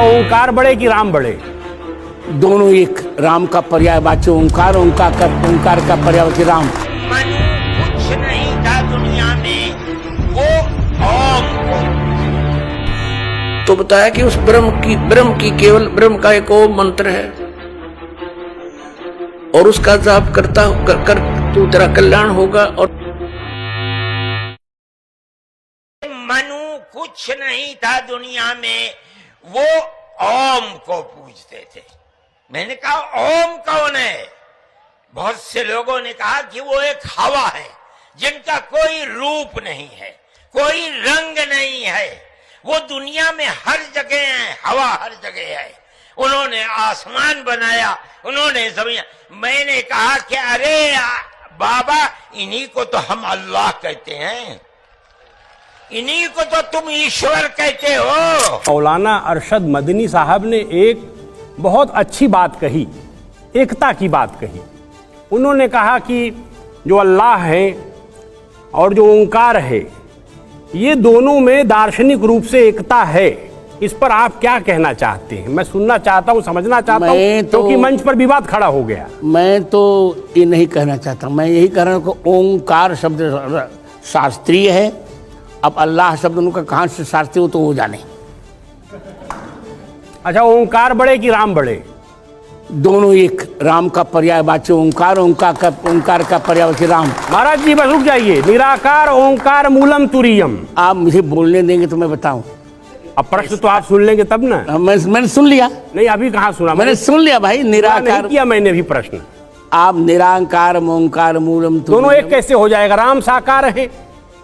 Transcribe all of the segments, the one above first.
ओंकार बड़े कि राम बड़े? दोनों एक। राम का पर्यायवाची ओंकार, ओंकार का पर्यायवाची राम। मनु कुछ नहीं था दुनिया में, वो ओम को। तो बताया कि उस ब्रह्म की केवल ब्रह्म का एक ओम मंत्र है, और उसका जाप करता कर तो तेरा कल्याण होगा। और मनु कुछ नहीं था दुनिया में, वो ओम को पूजते थे। मैंने कहा ओम कौन है? बहुत से लोगों ने कहा कि वो एक हवा है जिनका कोई रूप नहीं है, कोई रंग नहीं है, वो दुनिया में हर जगह है, हवा हर जगह है। उन्होंने आसमान बनाया, उन्होंने जमीन। मैंने कहा कि अरे बाबा, इन्हीं को तो हम अल्लाह कहते हैं, इन्हीं को तो तुम ईश्वर कहते हो। मौलाना अरशद मदनी साहब ने एक बहुत अच्छी बात कही, एकता की बात कही। उन्होंने कहा कि जो अल्लाह है और जो ओंकार है, ये दोनों में दार्शनिक रूप से एकता है। इस पर आप क्या कहना चाहते हैं? मैं सुनना चाहता हूं, समझना चाहता हूं, क्योंकि मंच पर विवाद खड़ा हो गया। मैं तो ये नहीं कहना चाहता, मैं यही कह रहा हूं कि ओंकार शब्द शास्त्रीय है। अब अल्लाह शब्द उनका कहाँ से शास्त्रीय हो तो वो जाने। अच्छा, ओंकार बड़े कि राम बड़े? दोनों एक। राम का पर्यायवाची ओंकार, ओंकार का पर्यायवाची राम। महाराज जी बस रुक जाइए। निराकार ओंकार मूलम तुरीयम। आप मुझे बोलने देंगे तो मैं बताऊं। अब प्रश्न तो आप सुन लेंगे तब ना। मैंने सुन लिया। नहीं, अभी कहाँ सुना? मैंने सुन लिया भाई। निराकार किया मैंने भी प्रश्न। आप निराकार ओंकार मूलम दोनों एक कैसे हो जाएगा? राम साकार है,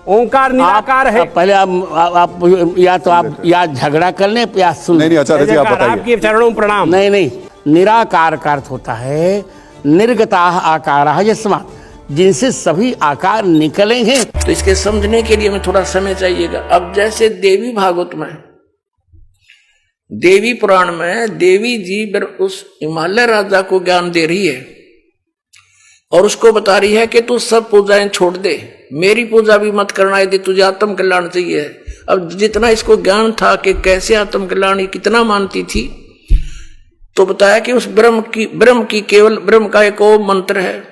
ओंकार निराकार है। पहले आप या तो आप या झगड़ा कर लें या सुन। नहीं आचार्य जी आप बताइए। आपके चरणों में प्रणाम। नहीं, निराकार का अर्थ होता है निर्गता आकार यस्मात्, जिनसे सभी आकार निकले हैं। तो इसके समझने के लिए हमें थोड़ा समय चाहिएगा। अब जैसे देवी भागवत में, देवी पुराण में देवी जी उस हिमालय राजा को ज्ञान दे रही है और उसको बता रही है कि तू सब पूजाएं छोड़ दे, मेरी पूजा भी मत करना यदि तुझे आत्म कल्याण चाहिए। अब जितना इसको ज्ञान था कि कैसे आत्म कल्याण कितना मानती थी, तो बताया कि उस ब्रह्म की केवल ब्रह्म का एक ओम मंत्र है,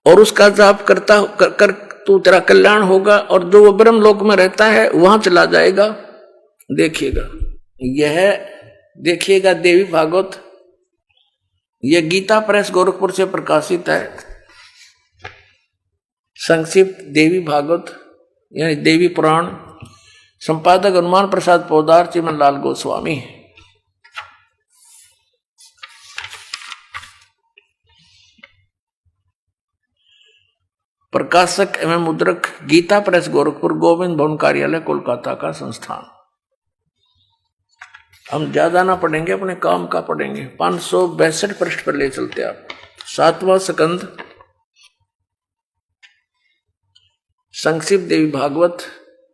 और उसका जाप करता कर तो तेरा कल्याण होगा। और जो वो ब्रह्म लोक में रहता है वहां चला जाएगा। देखिएगा, यह देखिएगा देवी भागवत, यह गीता प्रेस गोरखपुर से प्रकाशित है। संक्षिप्त देवी भागवत यानी देवी पुराण, संपादक हनुमान प्रसाद पोदार, चिमन लाल गोस्वामी। प्रकाशक एवं मुद्रक गीता प्रेस गोरखपुर, गोविंद भवन कार्यालय कोलकाता का संस्थान। हम ज्यादा ना पढ़ेंगे, अपने काम का पढ़ेंगे। 562 पृष्ठ पर ले चलते आप। 7वां स्कंद, संक्षिप्त देवी भागवत,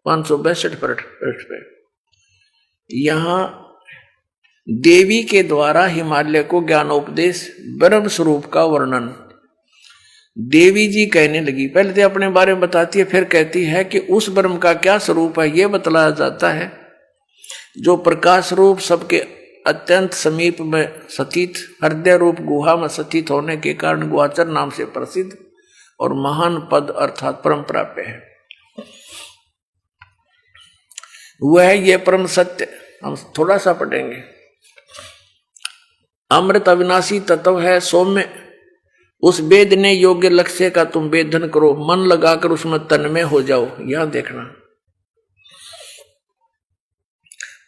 562 पृष्ठ पे। यहां देवी के द्वारा हिमालय को ज्ञानोपदेश, ब्रह्म स्वरूप का वर्णन देवी जी कहने लगी। पहले तो अपने बारे में बताती है, फिर कहती है कि उस ब्रह्म का क्या स्वरूप है यह बतलाया जाता है, जो प्रकाश रूप सबके अत्यंत समीप में स्थित, हृदय रूप गुहा में स्थित होने के कारण गुहाचर नाम से प्रसिद्ध और महान पद अर्थात परम प्राप्य है। वह ये परम सत्य, हम थोड़ा सा पढ़ेंगे। अमृत अविनाशी तत्व है, सौम्य उस वेद ने योग्य लक्ष्य का तुम वेदन करो, मन लगाकर उसमें तन्मय हो जाओ। यहां देखना,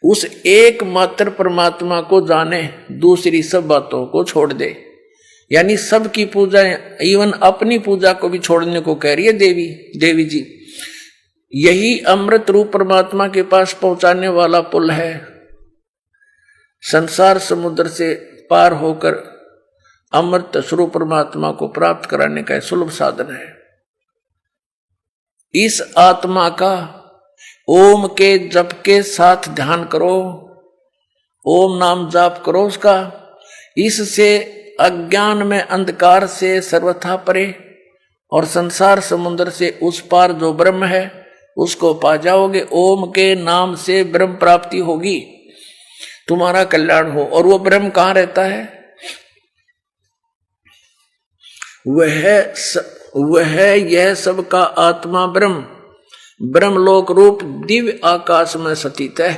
उस एकमात्र परमात्मा को जाने, दूसरी सब बातों को छोड़ दे। यानी सबकी पूजा, इवन अपनी पूजा को भी छोड़ने को कह रही है देवी जी। यही अमृत रूप परमात्मा के पास पहुंचाने वाला पुल है। संसार समुद्र से पार होकर अमृत स्वरूप परमात्मा को प्राप्त कराने का सुलभ साधन है। इस आत्मा का ओम के जप के साथ ध्यान करो, ओम नाम जाप करो उसका। इससे अज्ञान में अंधकार से सर्वथा परे और संसार समुद्र से उस पार जो ब्रह्म है उसको पा जाओगे। ओम के नाम से ब्रह्म प्राप्ति होगी। तुम्हारा कल्याण हो। और वो ब्रह्म कहाँ रहता है? वह यह सबका आत्मा ब्रह्म, ब्रह्मलोक रूप दिव्य आकाश में स्थित है।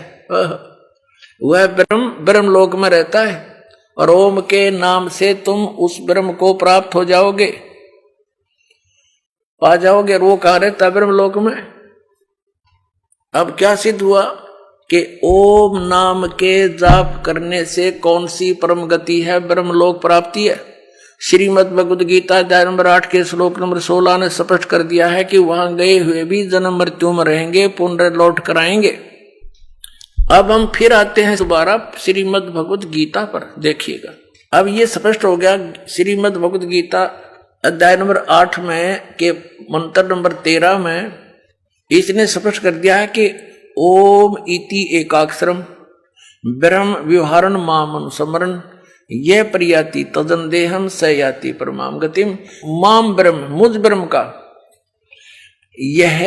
वह ब्रह्म लोक में रहता है और ओम के नाम से तुम उस ब्रह्म को प्राप्त हो जाओगे, पा जाओगे। और वो कहाँ रहता है? ब्रह्मलोक में। अब क्या सिद्ध हुआ कि ओम नाम के जाप करने से कौन सी परम गति है? ब्रह्मलोक प्राप्ति है। श्रीमद् भगवद गीता अध्याय नंबर 8 के श्लोक नंबर 16 ने स्पष्ट कर दिया है कि वहां गए हुए भी जन्म मृत्यु में रहेंगे, पुनः लौट कर आएंगे। अब हम फिर आते हैं दोबारा श्रीमद् भगवद गीता पर, देखिएगा। अब ये स्पष्ट हो गया श्रीमद् भगवद गीता अध्याय नंबर 8 में के मंत्र नंबर 13 में इसने स्पष्ट कर दिया है कि ओम इति एकाक्षरम ब्रह्म व्यवहारण माम समरण यह प्रियाति तदन देहम स याति परमाम गतिम। माम ब्रह्म, मुझ ब्रह्म का यह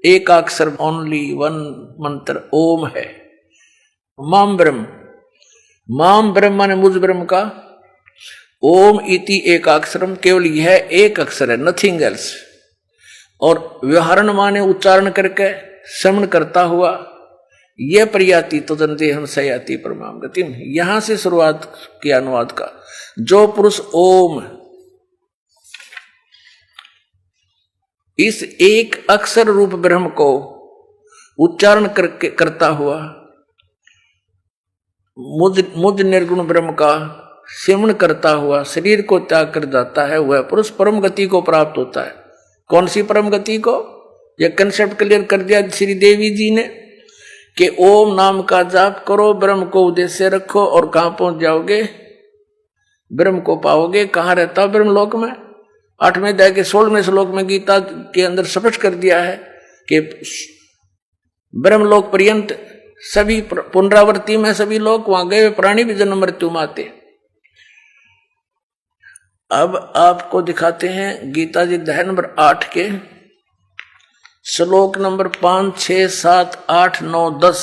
एक अक्षर, ओनली वन मंत्र ओम है। माम ब्रह्म माने मुझ ब्रह्म का। ओम इति एक अक्षरम, केवल यह एक अक्षर है, नथिंग एल्स। और व्यवहारण माने उच्चारण करके श्रवण करता हुआ, यह प्रियाति तदन देहम स याति परमाम गतिम। यहां से शुरुआत किया अनुवाद का। जो पुरुष ओम इस एक अक्षर रूप ब्रह्म को उच्चारण करके करता हुआ मुझ निर्गुण ब्रह्म का सिमरण करता हुआ शरीर को त्याग कर जाता है, वह पुरुष परम गति को प्राप्त होता है। कौन सी परम गति को? यह कंसेप्ट क्लियर कर दिया श्री देवी जी ने कि ओम नाम का जाप करो, ब्रह्म को उद्देश्य रखो और कहां पहुंच जाओगे? ब्रह्म को पाओगे। कहां रहता? ब्रह्मलोक में। 8वें अध्याय के 16वें श्लोक में गीता के अंदर स्पष्ट कर दिया है कि ब्रह्मलोक पर्यंत सभी पुनरावृत्ति में सभी लोग, वहां गए प्राणी भी जन्म मृत्यु में आते। अब आपको दिखाते हैं गीता जी अध्याय नंबर 8 के श्लोक नंबर 5, 6, 7, 8, 9, 10।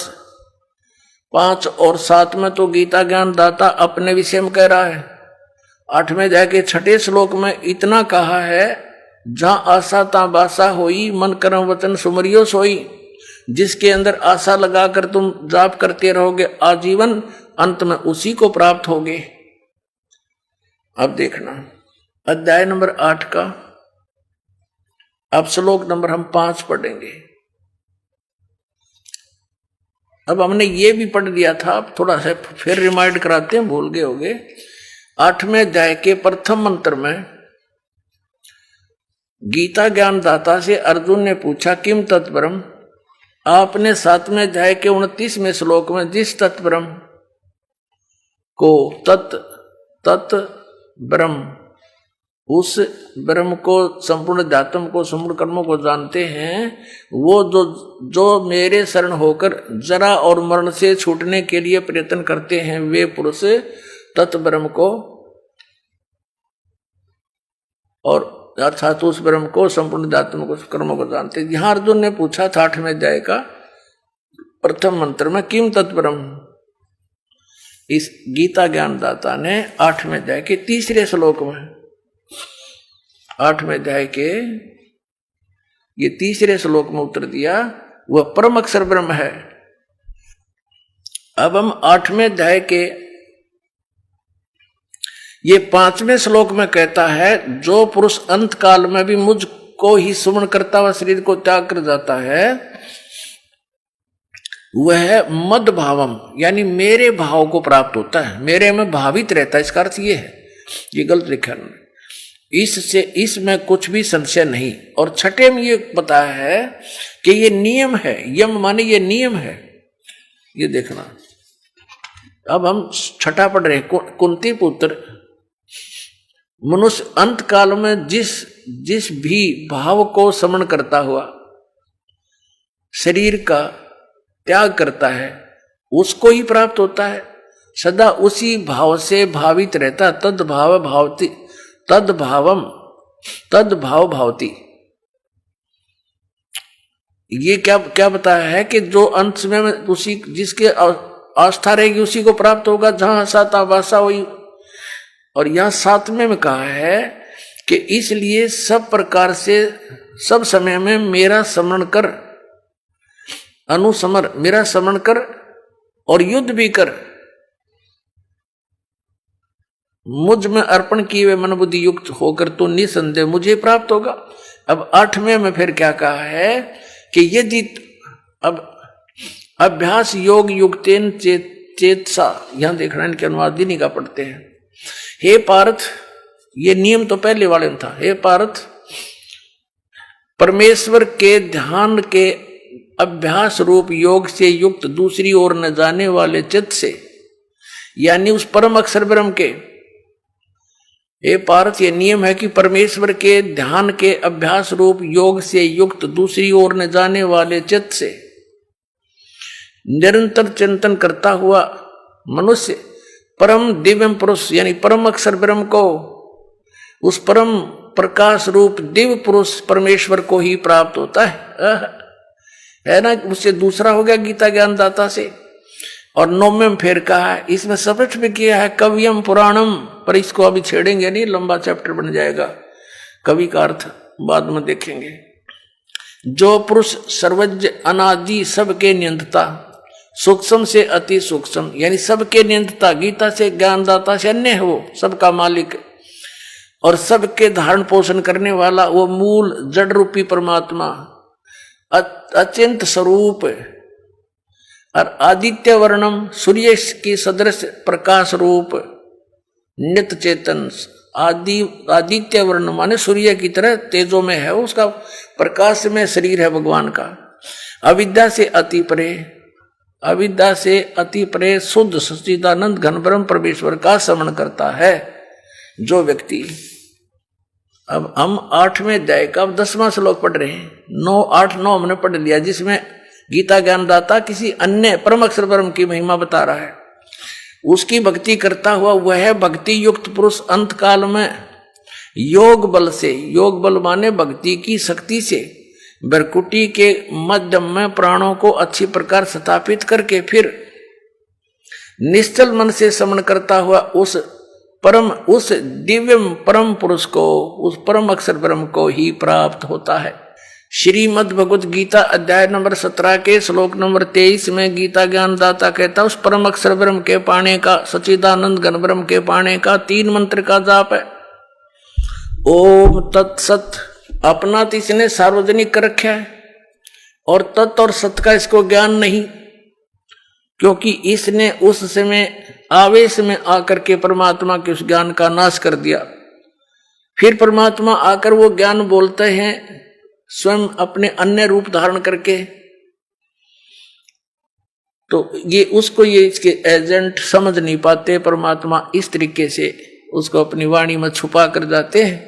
5 और 7 में तो गीता ज्ञान दाता अपने विषय में कह रहा है। 8वें अध्याय के 6ठे श्लोक में इतना कहा है, जहां आशा ता बासा होई, मन कर्म वचन सुमरियो सोई। जिसके अंदर आशा लगाकर तुम जाप करते रहोगे आजीवन, अंत में उसी को प्राप्त होगे। अब देखना अध्याय नंबर 8 का अब श्लोक नंबर हम 5 पढ़ेंगे। अब हमने ये भी पढ़ लिया था, अब थोड़ा सा फिर रिमाइंड कराते हैं, भूल गए होंगे। 8वें अध्याय के प्रथम मंत्र में गीता ज्ञान दाता से अर्जुन ने पूछा किम तत्परम। आपने 7वें अध्याय के 29वें श्लोक में जिस तत्परम को तत् ब्रह्म, उस ब्रह्म को, संपूर्ण अध्यात्म को, संपूर्ण कर्मों को जानते हैं, वो जो मेरे शरण होकर जरा और मरण से छूटने के लिए प्रयत्न करते हैं, वे पुरुष तत्ब्रह्म को, और अर्थात उस ब्रह्म को, संपूर्ण अध्यात्म को, कर्मों को जानते हैं। यहां अर्जुन ने पूछा था 8वें अध्याय का प्रथम मंत्र में किम तत्ब्रह्म। इस गीता ज्ञानदाता ने 8वें अध्याय के 3रे श्लोक में, 8वें अध्याय के ये 3रे श्लोक में उत्तर दिया, वह परम अक्षर ब्रह्म है। अब हम 8वें अध्याय के ये 5वें श्लोक में कहता है, जो पुरुष अंत काल में भी मुझको ही सुमरण करता हुआ शरीर को त्याग कर जाता है, वह मद भावम यानी मेरे भाव को प्राप्त होता है, मेरे में भावित रहता है। इसका अर्थ ये है, ये गलत लिखा है इससे, इसमें कुछ भी संशय नहीं। और 6ठे में ये बताया है कि ये नियम है, यम माने ये नियम है। ये देखना, अब हम 6ठा पढ़ रहे, कुंती पुत्र मनुष्य अंत काल में जिस भी भाव को समन करता हुआ शरीर का त्याग करता है, उसको ही प्राप्त होता है। सदा उसी भाव से भावित रहता, तद भाव भावती, तद भाव भावती। ये क्या बताया है कि जो अंत में उसी जिसके आस्था रहेगी उसी को प्राप्त होगा। जहां साता वासा वही। और यहां 7वें में कहा है कि इसलिए सब प्रकार से सब समय में मेरा स्मरण कर, अनुस्मर, मेरा स्मरण कर और युद्ध भी कर, मुझ में अर्पण किए हुए मन बुद्धि युक्त होकर तो निसंदेह मुझे प्राप्त होगा। अब 8वें में फिर क्या कहा है कि यदि अब अभ्यास योग युक्तेन चेतसा, यहां देखना इनके अनुवाद इन्हीं का पढ़ते हैं। हे पार्थ, ये नियम तो पहले वाले में था। हे पार्थ, परमेश्वर के ध्यान के अभ्यास रूप योग से युक्त दूसरी ओर न जाने वाले चित्त से, यानी उस परम अक्षर ब्रह्म के, हे पार्थ, ये नियम है कि परमेश्वर के ध्यान के अभ्यास रूप योग से युक्त दूसरी ओर न जाने वाले चित्त से निरंतर चिंतन करता हुआ मनुष्य परम दिव्य पुरुष यानी परम अक्षर ब्रह्म को, उस परम प्रकाश रूप दिव्य पुरुष परमेश्वर को ही प्राप्त होता है ना। उससे दूसरा हो गया गीता ज्ञानदाता से। और 9वें में फिर कहा है, इसमें स्पष्ट भी किया है कवियम पुराणम, पर इसको अभी छेड़ेंगे नहीं, लंबा चैप्टर बन जाएगा। कवि का अर्थ बाद में देखेंगे। जो पुरुष सर्वज्ञ अनादि सबके नियंत्ता, सूक्ष्म से अति सूक्ष्म, यानी सबके नियंत्ता, गीता से ज्ञानदाता से अन्य है, वो सबका मालिक और सबके धारण पोषण करने वाला, वो मूल जड़ रूपी परमात्मा अचिंत स्वरूप और आदित्य वर्णम, सूर्य की सदृश प्रकाश रूप नित्य चेतन, आदित्य वर्ण माने सूर्य की तरह तेजो में है, उसका प्रकाश में शरीर है भगवान का। अविद्या से अति परे, अविद्या से अति परे शुद्ध सच्चिदानंद घन ब्रह्म परमेश्वर का स्मरण करता है जो व्यक्ति। अब हम 8वें अध्याय का 10वां श्लोक पढ़ रहे हैं। 9, 8, 9 हमने पढ़ लिया, जिसमें गीता ज्ञानदाता किसी अन्य परम अक्षर ब्रह्म की महिमा बता रहा है। उसकी भक्ति करता हुआ वह भक्ति युक्त पुरुष अंत काल में योग बल से, योग बल माने भक्ति की शक्ति से, बरकुटी के मध्यम में प्राणों को अच्छी प्रकार स्थापित करके फिर निश्चल मन से स्मरण करता हुआ उस दिव्य परम पुरुष को, उस परम अक्षर ब्रह्म को ही प्राप्त होता है। श्रीमद् भगवत गीता अध्याय नंबर 17 के श्लोक नंबर 23 में गीता ज्ञानदाता कहता है उस परम अक्षर ब्रह्म के पाने का, सच्चिदानंद घन ब्रह्म के पाने का 3 मंत्र का जाप है। ओम तत्सत, अपना तो इसने सार्वजनिक कर रखा है, और तत् और सत का इसको ज्ञान नहीं, क्योंकि इसने उस समय आवेश में आकर के परमात्मा के उस ज्ञान का नाश कर दिया। फिर परमात्मा आकर वो ज्ञान बोलते हैं स्वयं अपने अन्य रूप धारण करके, तो ये उसको ये इसके एजेंट समझ नहीं पाते। परमात्मा इस तरीके से उसको अपनी वाणी में छुपा कर जाते हैं,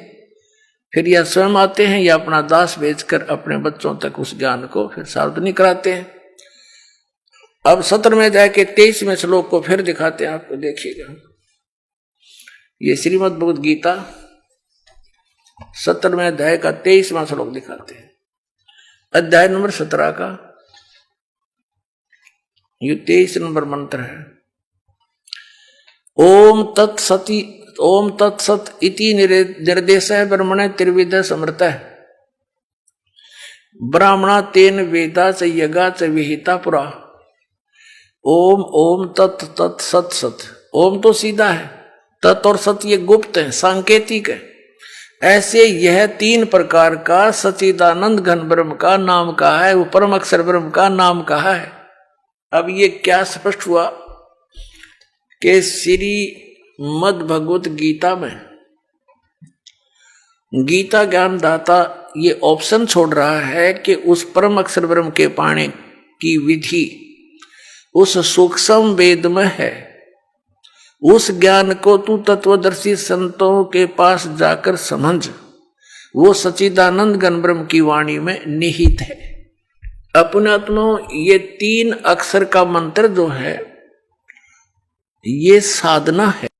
फिर या स्वयं आते हैं या अपना दास भेजकर अपने बच्चों तक उस ज्ञान को फिर सार्वजनिक कराते हैं। अब 17वें अध्याय के 23वें श्लोक को फिर दिखाते हैं आपको, देखिएगा। ये श्रीमद् भगवद गीता 17वें अध्याय का 23वां श्लोक दिखाते हैं, अध्याय नंबर 17 का ये 23 नंबर मंत्र है। ओम तत्सत इति निर्देश ब्रह्मण त्रिविध समृत ब्राह्मणा तेन वेदा च यगा च विहिता पुरा। ओम ओम तत् तत् सत सत। ओम तो सीधा है, तत् और सत ये गुप्त है, सांकेतिक है। ऐसे यह 3 प्रकार का सच्चिदानंद घन ब्रह्म का नाम कहा है, वो परम अक्षर ब्रह्म का नाम कहा है। अब ये क्या स्पष्ट हुआ कि श्रीमद् भगवत गीता में गीता ज्ञानदाता ये ऑप्शन छोड़ रहा है कि उस परम अक्षर ब्रह्म के पाने की विधि उस सूक्ष्म वेद में है। उस ज्ञान को तू तत्वदर्शी संतों के पास जाकर समझ, वो सच्चिदानंद घन ब्रह्म की वाणी में निहित है। अपने आत्मा ये 3 अक्षर का मंत्र जो है ये साधना है।